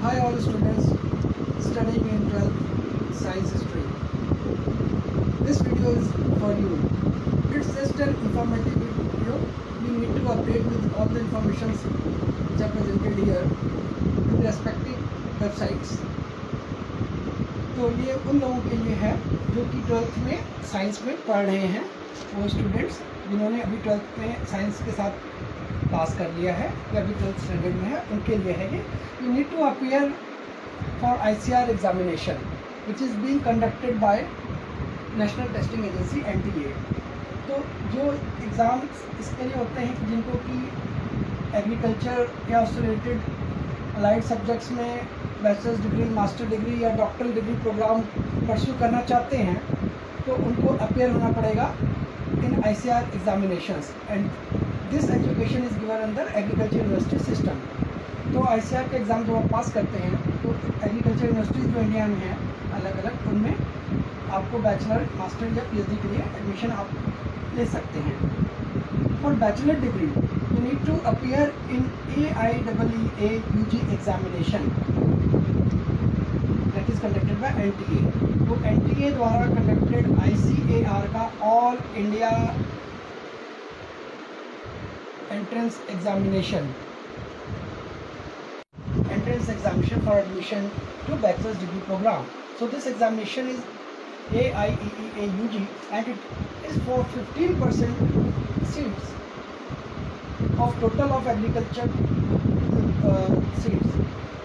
Hi all students studying in 12th science stream. This video is for you. It's just an informative video. You need to update with all the informations which are presented here with respective websites. तो ये उन लोगों के लिए है जो कि 12th में साइंस में पढ़ रहे हैं, वो स्टूडेंट्स जिन्होंने अभी 12th में साइंस के साथ पास कर लिया है या अभी 12th स्टैंडर्ड में है, उनके लिए है ये. You need to appear for ICAR examination which is being conducted by national testing agency NTA. तो जो एग्ज़ाम इसके लिए होते हैं कि जिनको कि एग्रीकल्चर या उससे रिलेटेड अलाइड सब्जेक्ट्स में बैचलर्स डिग्री, मास्टर डिग्री या डॉक्टरल डिग्री प्रोग्राम परस्यू करना चाहते हैं, तो उनको अपीयर होना पड़ेगा इन ICAR examinations and this education is given under agriculture university system. तो ICAR के एग्ज़ाम जब आप पास करते हैं तो एग्रीकल्चर यूनिवर्सिटीज़ जो इंडिया में हैं अलग अलग, उनमें आपको बैचलर, मास्टर या PhD के लिए एडमिशन आप ले सकते हैं. For bachelor degree you need to appear in AIEEA UG examination that is conducted by NTA. तो NTA द्वारा कंडक्टेड ICAR का all India entrance examination for admission to bachelor's degree program. So this examination is AIEEA UG and it is for 15% seats of total of agriculture seats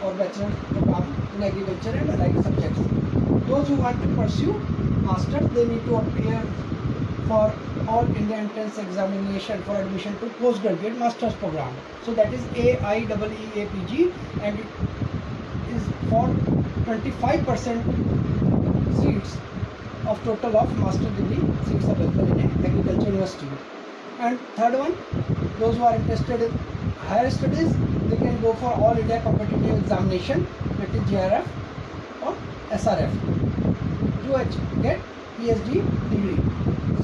or bachelor's program in agriculture and allied subjects. Those who want to pursue masters, they need to appear for all India entrance examination for admission to postgraduate master's program. So that is AIEEA PG and it is for 25% seats of total of master degree seats available in agriculture university. And third one, those who are interested in higher studies, they can go for all India competitive examination, that is JRF or SRF, to get PhD degree.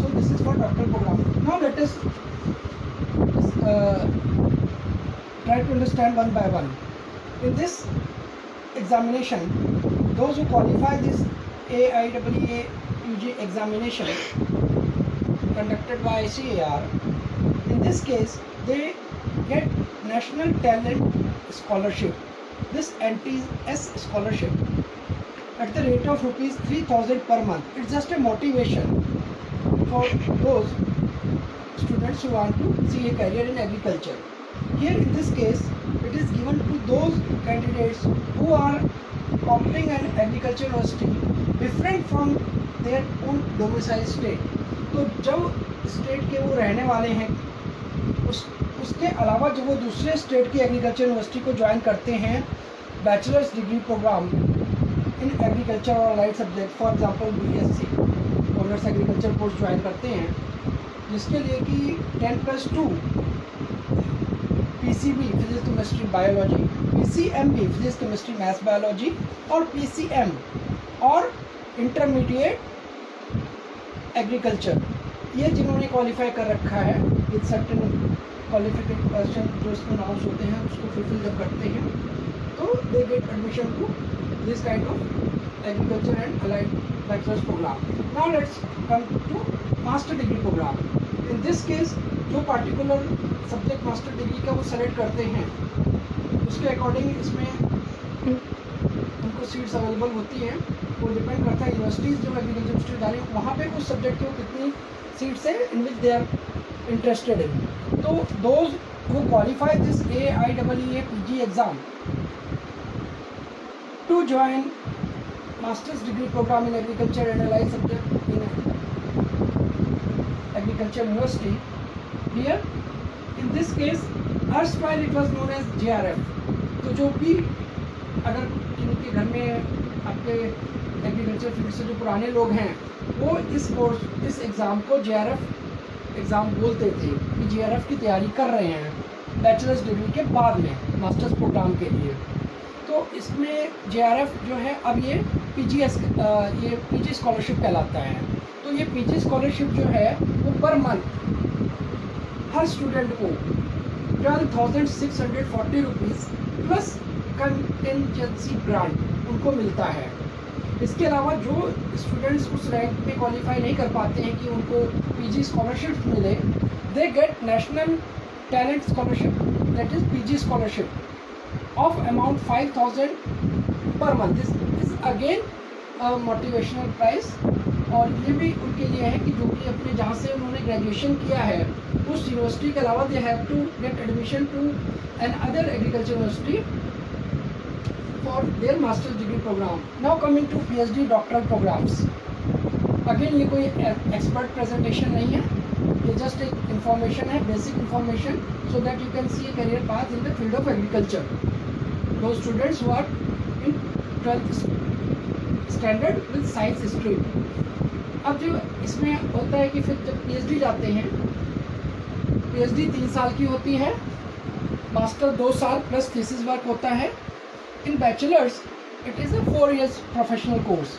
So this is for doctoral program. Now let us try to understand one by one. In this examination, those who qualify this AIEEA UG examination conducted by ICAR, in this case they get National Talent Scholarship, this NTS scholarship, at the rate of rupees 3,000 per month. It's just a motivation for those students who want to see a career in agriculture. Here in this case, it is given to those candidates who are opting an agriculture university different from their own domicile state. तो जब state के वो रहने वाले हैं, उसके अलावा जब वो दूसरे स्टेट की एग्रीकल्चर यूनिवर्सिटी को ज्वाइन करते हैं bachelor's degree program in agriculture और allied subject, for example BSc honours agriculture course join करते हैं, जिसके लिए कि 10+2 PCB physics chemistry biology, PCMB physics chemistry maths biology और PCM और इंटरमीडिएट एग्रीकल्चर, ये जिन्होंने क्वालिफाई कर रखा है विद सर्टेन क्वालिफिकेशन जो इसमें नॉर्म्स होते हैं उसको फुलफिल जब करते हैं, तो they get admission to this kind of agriculture and allied bachelor's program. Now let's come to master degree program. In this case, जो particular subject master degree का वो select करते हैं, उसके according इसमें उनको seats available होती हैं. वो depend करता है यूनिवर्सिटीज़ जो एग्रीकल्चर यूनिवर्सिटी डाली वहाँ पे उस सब्जेक्ट को कितनी सीट्स है in which they are interested in. तो those who qualify this AIEEA PG exam to join master's degree program in agriculture and allied subject in agriculture university, here in this case erstwhile it was known as JRF. तो जो भी अगर इनके घर में आपके agriculture field से जो पुराने लोग हैं वो इस एग्ज़ाम को JRF एग्ज़ाम बोलते थे कि JRF की तैयारी कर रहे हैं बैचलर्स डिग्री के बाद में मास्टर्स प्रोग्राम के लिए. तो इसमें JRF जो है अब ये PG स्कॉलरशिप कहलाता है. तो ये PG स्कॉलरशिप जो है वो पर मंथ हर स्टूडेंट को 12,640 रुपीज़ प्लस कंटिजेंसी ग्रांट उनको मिलता है। इसके अलावा जो स्टूडेंट्स उस रैंक पे क्वालिफाई नहीं कर पाते हैं कि उनको पीजी स्कॉलरशिप मिले, they get national talent scholarship, that is PG scholarship of amount 5000 per month. This is again motivational price, और ये भी उनके लिए है कि जो कि अपने जहाँ से उन्होंने ग्रेजुएशन किया है उस यूनिवर्सिटी के अलावा they have to get admission to another agriculture university for their master's degree program. Now coming to PhD doctoral programs. Again ये कोई expert presentation नहीं है, ये just एक information है, basic information, so that you can see a career path in the field of agriculture. Those students who are in 12th standard with science stream. अब जो इसमें होता है कि फिर जब PhD जाते हैं, PhD 3 साल की होती है, मास्टर 2 साल प्लस थीसिस वर्क होता है। In bachelor's it is a 4 years professional course,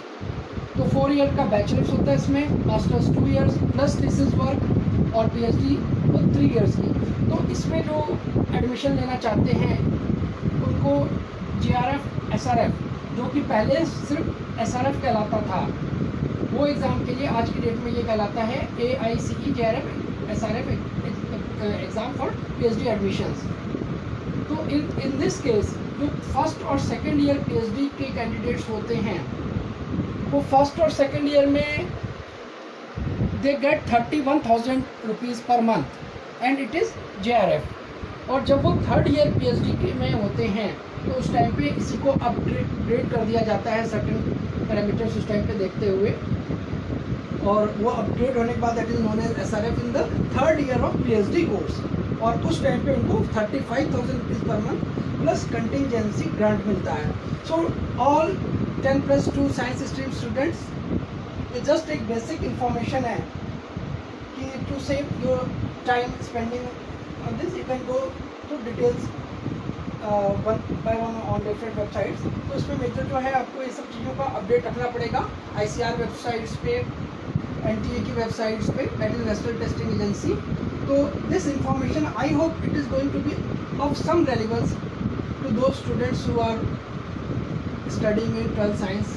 तो 4 year का बैचलर्स होता है इसमें, master's 2 years plus thesis work, और पीएचडी वो 3 years की। तो इसमें जो एडमिशन लेना चाहते हैं उनको JRF SRF, जो कि पहले सिर्फ SRF कहलाता था, वो एग्ज़ाम के लिए आज की डेट में ये कहलाता है AICE JRF SRF exam for PhD admissions. तो इन दिस केस जो फर्स्ट और सेकेंड ईयर PhD के कैंडिडेट्स होते हैं वो फर्स्ट और सेकेंड ईयर में they get 31,000 rupees per month and it is JRF। और जब वो थर्ड ईयर PhD के में होते हैं तो उस टाइम पे इसी को अपग्रेड कर दिया जाता है सर्टेन पैरामीटर्स उस टाइम पे देखते हुए, और वो अपग्रेड होने के बाद that is known as SRF इन the third year of PhD course, और उस टाइम पे उनको 35,000 rupees per month plus contingency grant मिलता है। So all 10+2 science stream students, ये जस्ट एक बेसिक इंफॉर्मेशन है कि to save your time spending on this you can go to details one by one on different websites. तो इसमें major जो है आपको ये सब चीज़ों का अपडेट रखना पड़ेगा ICR वेबसाइट्स पे, NTA की वेबसाइट्स पे, that is National testing Agency. तो this information I hope it is going to be of some relevance to those students who are studying in 12th science